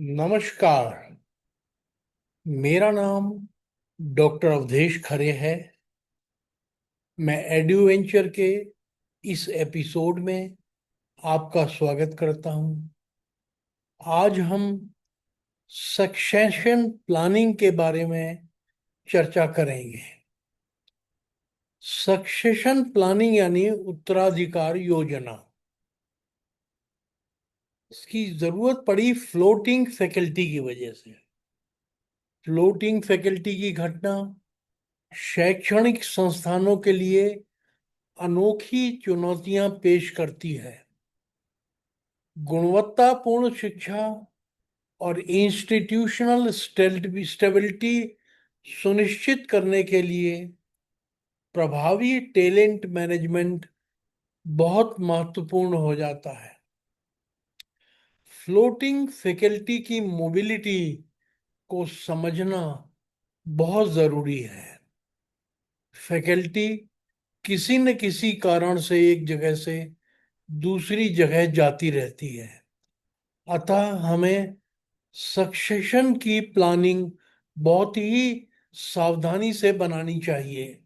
नमस्कार। मेरा नाम डॉक्टर अवधेश खरे है। मैं एडवेंचर के इस एपिसोड में आपका स्वागत करता हूं। आज हम सक्सेशन प्लानिंग के बारे में चर्चा करेंगे। सक्सेशन प्लानिंग यानी उत्तराधिकार योजना। इसकी जरूरत पड़ी फ्लोटिंग फैकल्टी की वजह से। फ्लोटिंग फैकल्टी की घटना शैक्षणिक संस्थानों के लिए अनोखी चुनौतियां पेश करती है। गुणवत्तापूर्ण शिक्षा और इंस्टीट्यूशनल स्टेबिलिटी सुनिश्चित करने के लिए प्रभावी टैलेंट मैनेजमेंट बहुत महत्वपूर्ण हो जाता है। फ्लोटिंग फैकल्टी की मोबिलिटी को समझना बहुत जरूरी है। फैकल्टी किसी न किसी कारण से एक जगह से दूसरी जगह जाती रहती है। अतः हमें सक्सेशन की प्लानिंग बहुत ही सावधानी से बनानी चाहिए।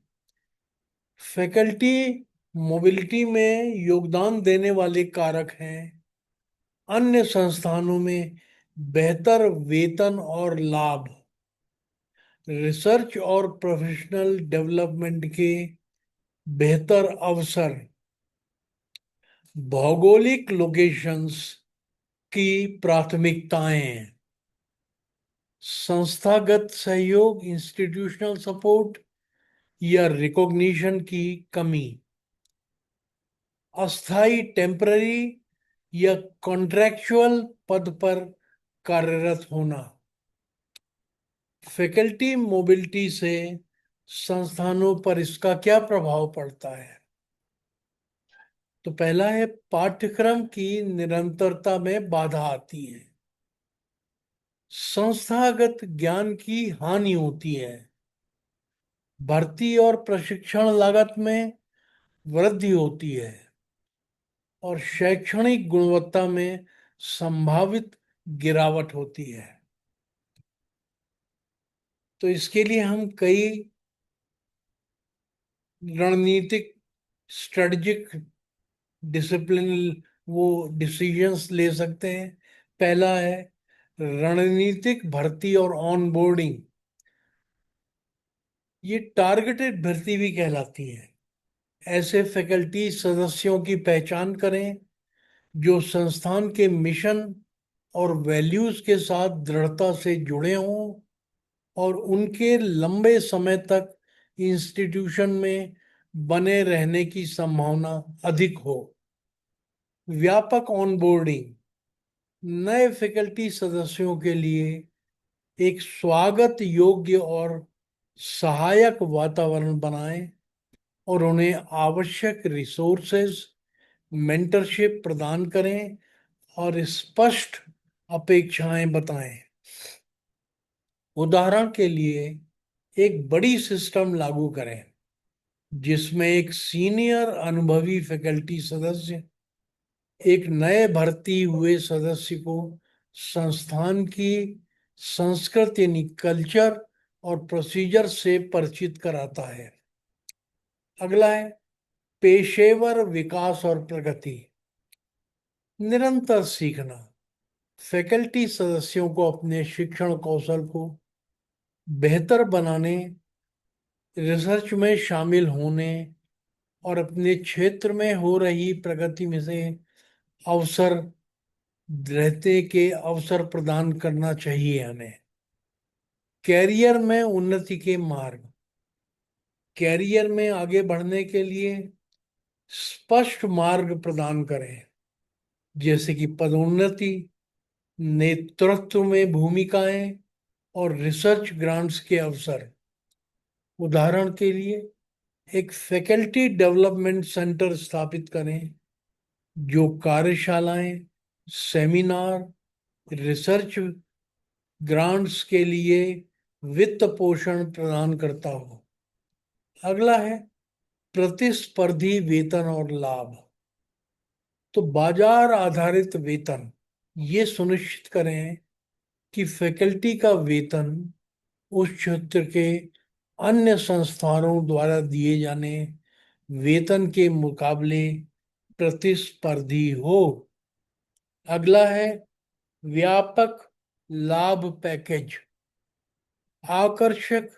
फैकल्टी मोबिलिटी में योगदान देने वाले कारक हैं अन्य संस्थानों में बेहतर वेतन और लाभ, रिसर्च और प्रोफेशनल डेवलपमेंट के बेहतर अवसर, भौगोलिक लोकेशंस की प्राथमिकताएं, संस्थागत सहयोग, इंस्टीट्यूशनल सपोर्ट या रिकॉग्निशन की कमी, अस्थाई टेम्पररी या कॉन्ट्रैक्चुअल पद पर कार्यरत होना। फैकल्टी मोबिलिटी से संस्थानों पर इसका क्या प्रभाव पड़ता है? तो पहला है, पाठ्यक्रम की निरंतरता में बाधा आती है। संस्थागत ज्ञान की हानि होती है। भर्ती और प्रशिक्षण लागत में वृद्धि होती है और शैक्षणिक गुणवत्ता में संभावित गिरावट होती है। तो इसके लिए हम कई रणनीतिक स्ट्रेटजिक डिसिप्लिन वो डिसीजंस ले सकते हैं। पहला है रणनीतिक भर्ती और ऑनबोर्डिंग। ये टारगेटेड भर्ती भी कहलाती है। ऐसे फैकल्टी सदस्यों की पहचान करें जो संस्थान के मिशन और वैल्यूज के साथ दृढ़ता से जुड़े हों और उनके लंबे समय तक इंस्टीट्यूशन में बने रहने की संभावना अधिक हो। व्यापक ऑनबोर्डिंग, नए फैकल्टी सदस्यों के लिए एक स्वागत योग्य और सहायक वातावरण बनाएं और उन्हें आवश्यक रिसोर्सेज, मेंटरशिप प्रदान करें और स्पष्ट अपेक्षाएं बताएं। उदाहरण के लिए एक बड़ी सिस्टम लागू करें जिसमें एक सीनियर अनुभवी फैकल्टी सदस्य एक नए भर्ती हुए सदस्य को संस्थान की संस्कृति यानी कल्चर और प्रोसीजर से परिचित कराता है। अगला है पेशेवर विकास और प्रगति। निरंतर सीखना, फैकल्टी सदस्यों को अपने शिक्षण कौशल को बेहतर बनाने, रिसर्च में शामिल होने और अपने क्षेत्र में हो रही प्रगति में से अवसर रहते के अवसर प्रदान करना चाहिए हमें। कैरियर में उन्नति के मार्ग, कैरियर में आगे बढ़ने के लिए स्पष्ट मार्ग प्रदान करें, जैसे कि पदोन्नति, नेतृत्व में भूमिकाएं और रिसर्च ग्रांट्स के अवसर। उदाहरण के लिए एक फैकल्टी डेवलपमेंट सेंटर स्थापित करें जो कार्यशालाएं, सेमिनार, रिसर्च ग्रांट्स के लिए वित्त पोषण प्रदान करता हो। अगला है प्रतिस्पर्धी वेतन और लाभ। तो बाजार आधारित वेतन, ये सुनिश्चित करें कि फैकल्टी का वेतन उस क्षेत्र के अन्य संस्थानों द्वारा दिए जाने वेतन के मुकाबले प्रतिस्पर्धी हो। अगला है व्यापक लाभ पैकेज। आकर्षक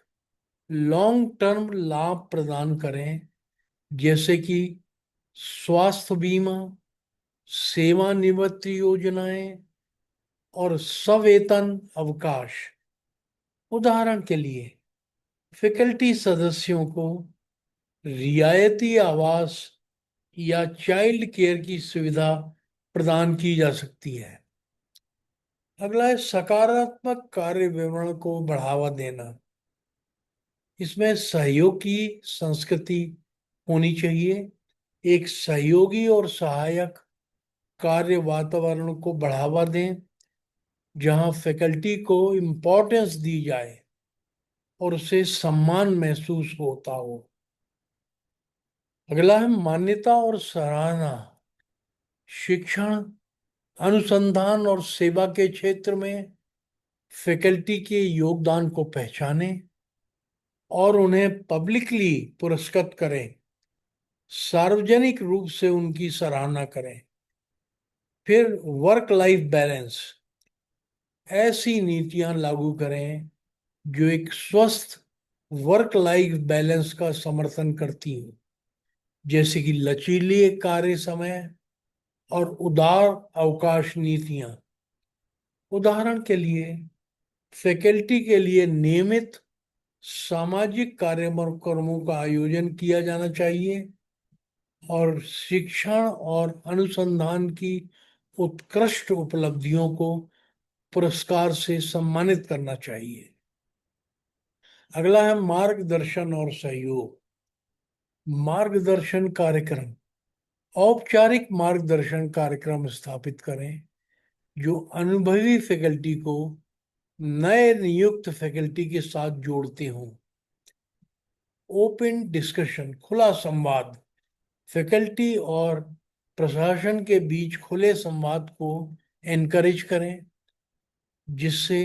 लॉन्ग टर्म लाभ प्रदान करें, जैसे कि स्वास्थ्य बीमा, सेवानिवृत्ति योजनाएं और सवेतन अवकाश। उदाहरण के लिए फैकल्टी सदस्यों को रियायती आवास या चाइल्ड केयर की सुविधा प्रदान की जा सकती है। अगला है सकारात्मक कार्य विवरण को बढ़ावा देना। इसमें सहयोग की संस्कृति होनी चाहिए। एक सहयोगी और सहायक कार्य वातावरण को बढ़ावा दें, जहां फैकल्टी को इम्पोर्टेंस दी जाए और उसे सम्मान महसूस होता हो। अगला है मान्यता और सराहना। शिक्षण, अनुसंधान और सेवा के क्षेत्र में फैकल्टी के योगदान को पहचानें और उन्हें पब्लिकली पुरस्कृत करें। सार्वजनिक रूप से उनकी सराहना करें। फिर वर्क लाइफ बैलेंस। ऐसी नीतियां लागू करें जो एक स्वस्थ वर्क लाइफ बैलेंस का समर्थन करती हो, जैसे कि लचीले कार्य समय और उदार अवकाश नीतियां। उदाहरण के लिए फैकल्टी के लिए नियमित सामाजिक कार्यक्रमों का आयोजन किया जाना चाहिए और शिक्षण और अनुसंधान की उत्कृष्ट उपलब्धियों को पुरस्कार से सम्मानित करना चाहिए। अगला है मार्गदर्शन और सहयोग। मार्गदर्शन कार्यक्रम। औपचारिक मार्गदर्शन कार्यक्रम स्थापित करें जो अनुभवी फैकल्टी को नए नियुक्त फैकल्टी के साथ जोड़ते हों। ओपन डिस्कशन, खुला संवाद। फैकल्टी और प्रशासन के बीच खुले संवाद को एनकरेज करें, जिससे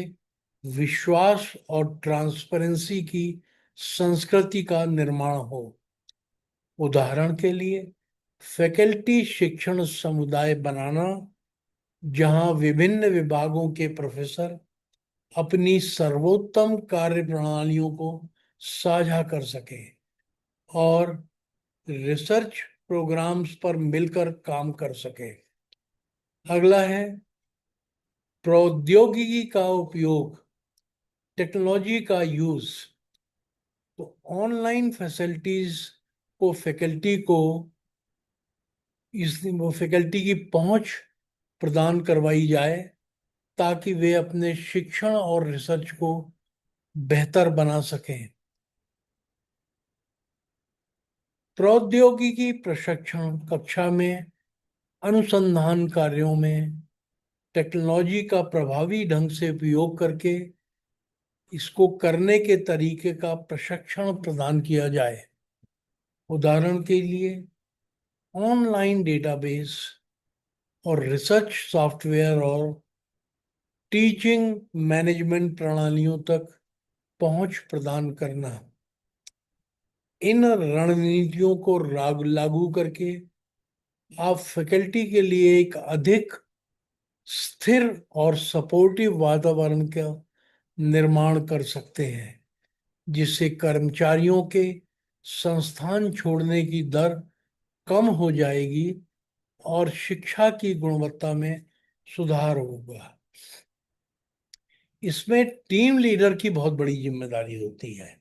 विश्वास और ट्रांसपेरेंसी की संस्कृति का निर्माण हो। उदाहरण के लिए फैकल्टी शिक्षण समुदाय बनाना, जहां विभिन्न विभागों के प्रोफेसर अपनी सर्वोत्तम कार्य प्रणालियों को साझा कर सकें और रिसर्च प्रोग्राम्स पर मिलकर काम कर सकें। अगला है प्रौद्योगिकी का उपयोग, टेक्नोलॉजी का यूज। तो ऑनलाइन फैसिलिटीज को फैकल्टी को वो फैकल्टी की पहुंच प्रदान करवाई जाए ताकि वे अपने शिक्षण और रिसर्च को बेहतर बना सकें। प्रौद्योगिकी प्रशिक्षण कक्षा में अनुसंधान कार्यों में टेक्नोलॉजी का प्रभावी ढंग से उपयोग करके इसको करने के तरीके का प्रशिक्षण प्रदान किया जाए। उदाहरण के लिए ऑनलाइन डेटाबेस और रिसर्च सॉफ्टवेयर और टीचिंग मैनेजमेंट प्रणालियों तक पहुंच प्रदान करना। इन रणनीतियों को लागू करके आप फैकल्टी के लिए एक अधिक स्थिर और सपोर्टिव वातावरण का निर्माण कर सकते हैं, जिससे कर्मचारियों के संस्थान छोड़ने की दर कम हो जाएगी और शिक्षा की गुणवत्ता में सुधार होगा। इसमें टीम लीडर की बहुत बड़ी जिम्मेदारी होती है।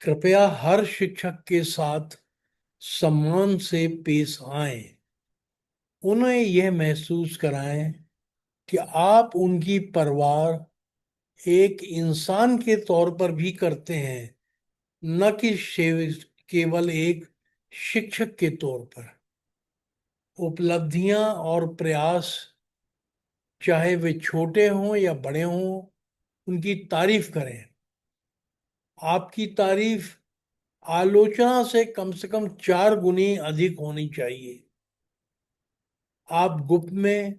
कृपया हर शिक्षक के साथ सम्मान से पेश आएं। उन्हें यह महसूस कराएं कि आप उनकी परवाह एक इंसान के तौर पर भी करते हैं, न कि केवल एक शिक्षक के तौर पर। उपलब्धियां और प्रयास, चाहे वे छोटे हों या बड़े हों, उनकी तारीफ करें। आपकी तारीफ आलोचना से कम 4 गुनी अधिक होनी चाहिए। आप गुप्त में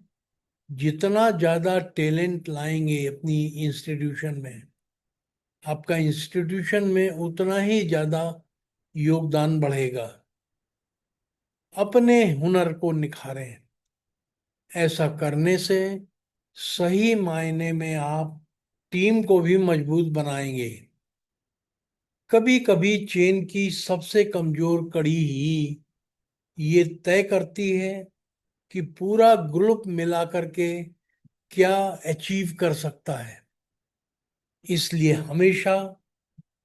जितना ज्यादा टैलेंट लाएंगे अपनी इंस्टीट्यूशन में, आपका इंस्टीट्यूशन में उतना ही ज्यादा योगदान बढ़ेगा। अपने हुनर को निखारें। ऐसा करने से सही मायने में आप टीम को भी मजबूत बनाएंगे। कभी कभी चेन की सबसे कमजोर कड़ी ही ये तय करती है कि पूरा ग्रुप मिलाकर के क्या अचीव कर सकता है। इसलिए हमेशा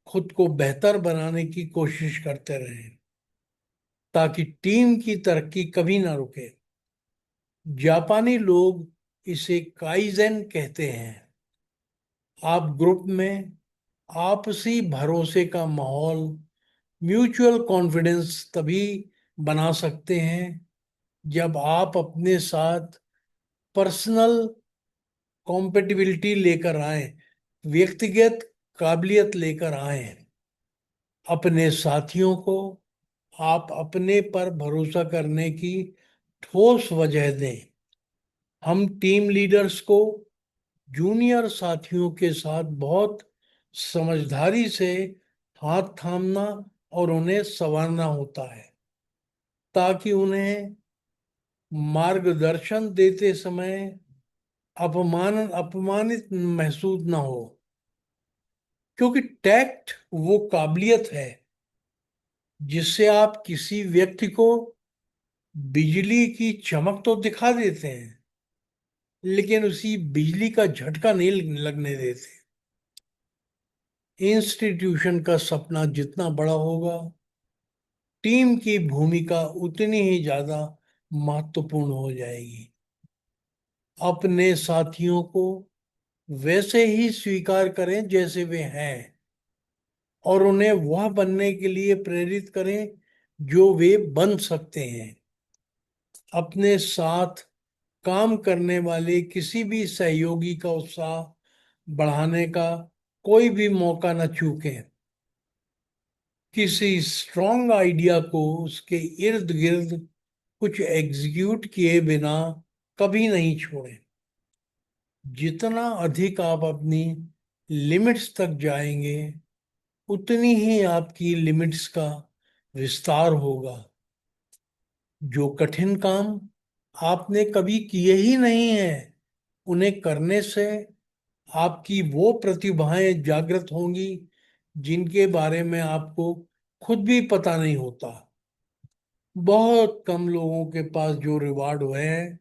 खुद को बेहतर बनाने की कोशिश करते रहें ताकि टीम की तरक्की कभी ना रुके। जापानी लोग इसे काइजेन कहते हैं। आप ग्रुप में आपसी भरोसे का माहौल, म्यूचुअल कॉन्फिडेंस तभी बना सकते हैं जब आप अपने साथ पर्सनल कॉम्पेटिबिलिटी लेकर आए, व्यक्तिगत काबिलियत लेकर आए। अपने साथियों को आप अपने पर भरोसा करने की ठोस वजह दें। हम टीम लीडर्स को जूनियर साथियों के साथ बहुत समझदारी से हाथ थामना और उन्हें संवारना होता है ताकि उन्हें मार्गदर्शन देते समय अपमानित महसूस ना हो। क्योंकि टैक्ट वो काबिलियत है जिससे आप किसी व्यक्ति को बिजली की चमक तो दिखा देते हैं, लेकिन उसी बिजली का झटका नहीं लगने देते। इंस्टीट्यूशन का सपना जितना बड़ा होगा, टीम की भूमिका उतनी ही ज्यादा महत्वपूर्ण हो जाएगी। अपने साथियों को वैसे ही स्वीकार करें जैसे वे हैं, और उन्हें वह बनने के लिए प्रेरित करें जो वे बन सकते हैं। अपने साथ काम करने वाले किसी भी सहयोगी का उत्साह बढ़ाने का कोई भी मौका न चूकें। किसी स्ट्रॉन्ग आइडिया को उसके इर्द गिर्द कुछ एग्जीक्यूट किए बिना कभी नहीं छोड़ें। जितना अधिक आप अपनी लिमिट्स तक जाएंगे, उतनी ही आपकी लिमिट्स का विस्तार होगा। जो कठिन काम आपने कभी किए ही नहीं है, उन्हें करने से आपकी वो प्रतिभाएं जागृत होंगी जिनके बारे में आपको खुद भी पता नहीं होता। बहुत कम लोगों के पास जो रिवार्ड हुए हैं,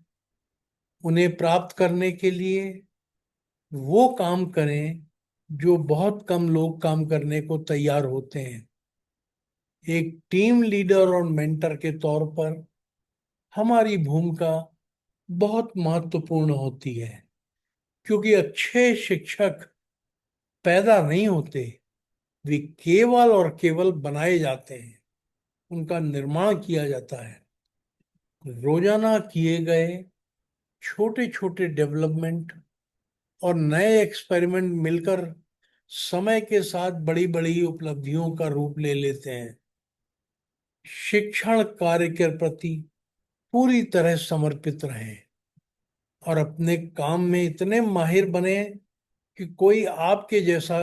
उन्हें प्राप्त करने के लिए वो काम करें जो बहुत कम लोग काम करने को तैयार होते हैं। एक टीम लीडर और मेंटर के तौर पर हमारी भूमिका बहुत महत्वपूर्ण होती है, क्योंकि अच्छे शिक्षक पैदा नहीं होते, वे केवल और केवल बनाए जाते हैं, उनका निर्माण किया जाता है। रोजाना किए गए छोटे छोटे डेवलपमेंट और नए एक्सपेरिमेंट मिलकर समय के साथ बड़ी बड़ी उपलब्धियों का रूप ले लेते हैं। शिक्षण कार्य के प्रति पूरी तरह समर्पित रहें और अपने काम में इतने माहिर बने कि कोई आपके जैसा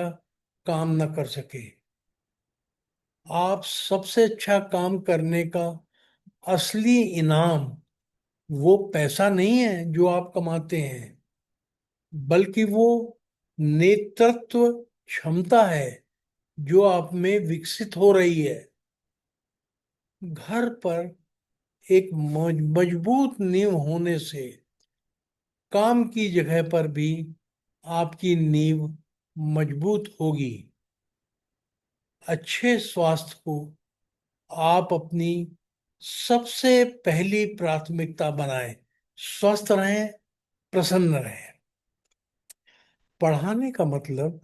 काम न कर सके। आप सबसे अच्छा काम करने का असली इनाम वो पैसा नहीं है जो आप कमाते हैं, बल्कि वो नेतृत्व क्षमता है जो आप में विकसित हो रही है। घर पर एक मजबूत नींव होने से काम की जगह पर भी आपकी नींव मजबूत होगी। अच्छे स्वास्थ्य को आप अपनी सबसे पहली प्राथमिकता बनाएं। स्वस्थ रहें, प्रसन्न रहें। पढ़ाने का मतलब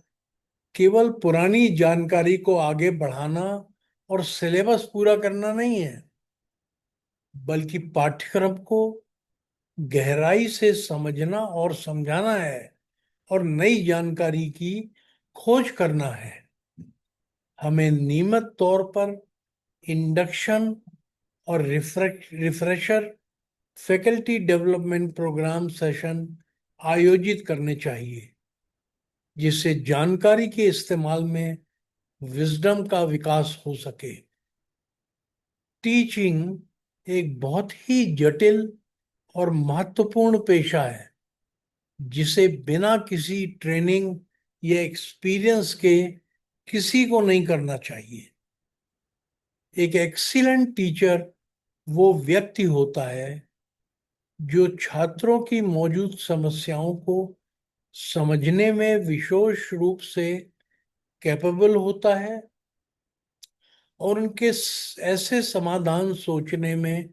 केवल पुरानी जानकारी को आगे बढ़ाना और सिलेबस पूरा करना नहीं है, बल्कि पाठ्यक्रम को गहराई से समझना और समझाना है और नई जानकारी की खोज करना है। हमें नियमित तौर पर इंडक्शन और refresher faculty development program session आयोजित करने चाहिए, जिससे जानकारी के इस्तेमाल में विजडम का विकास हो सके। टीचिंग एक बहुत ही जटिल और महत्वपूर्ण पेशा है, जिसे बिना किसी ट्रेनिंग या एक्सपीरियंस के किसी को नहीं करना चाहिए। एक एक्सीलेंट टीचर वो व्यक्ति होता है जो छात्रों की मौजूद समस्याओं को समझने में विशेष रूप से कैपेबल होता है और उनके ऐसे समाधान सोचने में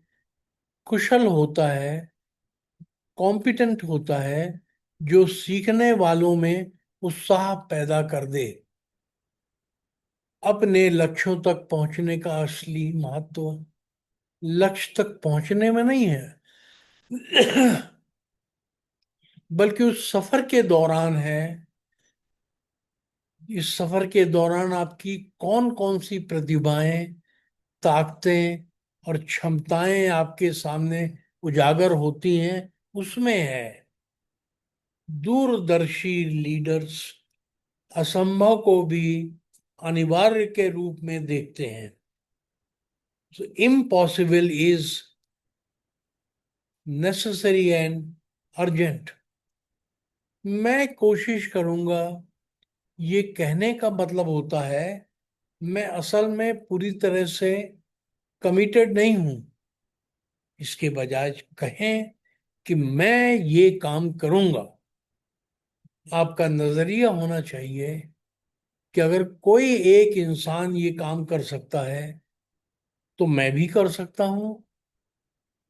कुशल होता है, कॉम्पिटेंट होता है, जो सीखने वालों में उत्साह पैदा कर दे। अपने लक्ष्यों तक पहुंचने का असली महत्व लक्ष्य तक पहुंचने में नहीं है, बल्कि उस सफर के दौरान है। इस सफर के दौरान आपकी कौन कौन सी प्रतिभाएं, ताकतें और क्षमताएं आपके सामने उजागर होती हैं, उसमें है। दूरदर्शी लीडर्स असंभव को भी अनिवार्य के रूप में देखते हैं। So impossible is necessary and urgent। मैं कोशिश करूंगा, ये कहने का मतलब होता है मैं असल में पूरी तरह से कमिटेड नहीं हूं। इसके बजाय कहें कि मैं ये काम करूंगा। आपका नजरिया होना चाहिए कि अगर कोई एक इंसान ये काम कर सकता है तो मैं भी कर सकता हूं,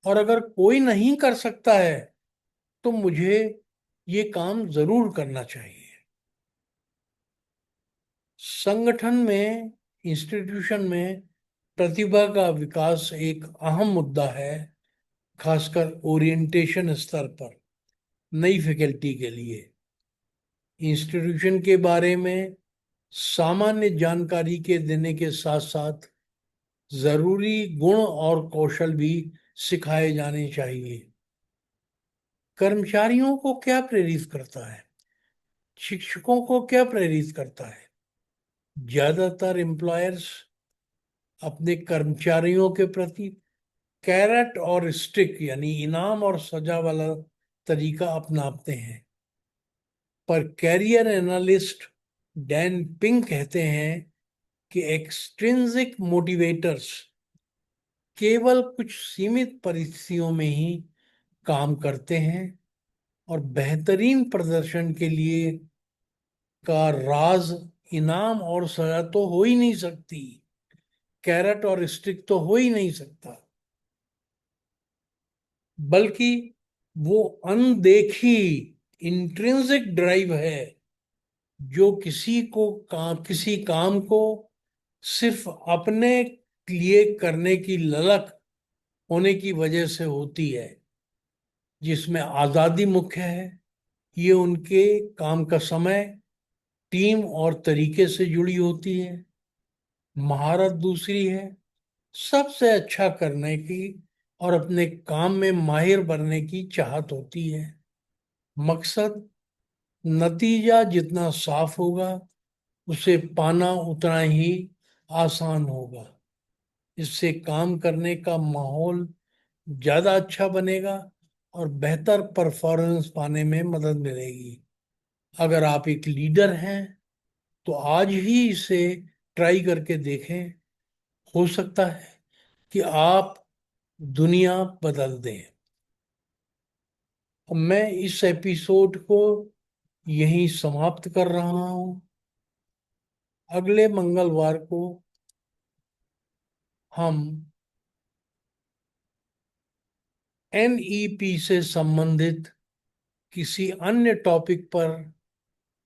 और अगर कोई नहीं कर सकता है तो मुझे ये काम जरूर करना चाहिए। संगठन में, इंस्टीट्यूशन में प्रतिभा का विकास एक अहम मुद्दा है, खासकर ओरिएंटेशन स्तर पर नई फैकल्टी के लिए। इंस्टीट्यूशन के बारे में सामान्य जानकारी के देने के साथ साथ जरूरी गुण और कौशल भी सिखाए जाने चाहिए। कर्मचारियों को क्या प्रेरित करता है, शिक्षकों को क्या प्रेरित करता है? ज्यादातर एम्प्लॉयर्स अपने कर्मचारियों के प्रति कैरेट और स्टिक यानी इनाम और सजा वाला तरीका अपनाते हैं। पर कैरियर एनालिस्ट डैन पिंक कहते हैं कि एक्सट्रिंसिक मोटिवेटर्स केवल कुछ सीमित परिस्थितियों में ही काम करते हैं, और बेहतरीन प्रदर्शन के लिए का राज इनाम और सजा तो हो ही नहीं सकती, कैरेट और स्टिक तो हो ही नहीं सकता, बल्कि वो अनदेखी इंट्रिंसिक ड्राइव है जो किसी काम को सिर्फ अपने लिए करने की ललक होने की वजह से होती है, जिसमें आजादी मुख्य है। ये उनके काम का समय, टीम और तरीके से जुड़ी होती है। महारत दूसरी है, सबसे अच्छा करने की और अपने काम में माहिर बनने की चाहत होती है। मकसद, नतीजा जितना साफ होगा उसे पाना उतना ही आसान होगा। इससे काम करने का माहौल ज्यादा अच्छा बनेगा और बेहतर परफॉर्मेंस पाने में मदद मिलेगी। अगर आप एक लीडर हैं तो आज ही इसे ट्राई करके देखें। हो सकता है कि आप दुनिया बदल दें। अब मैं इस एपिसोड को यहीं समाप्त कर रहा हूं। अगले मंगलवार को हम एनईपी से संबंधित किसी अन्य टॉपिक पर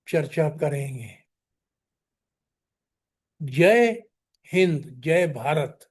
चर्चा करेंगे। जय हिंद, जय भारत।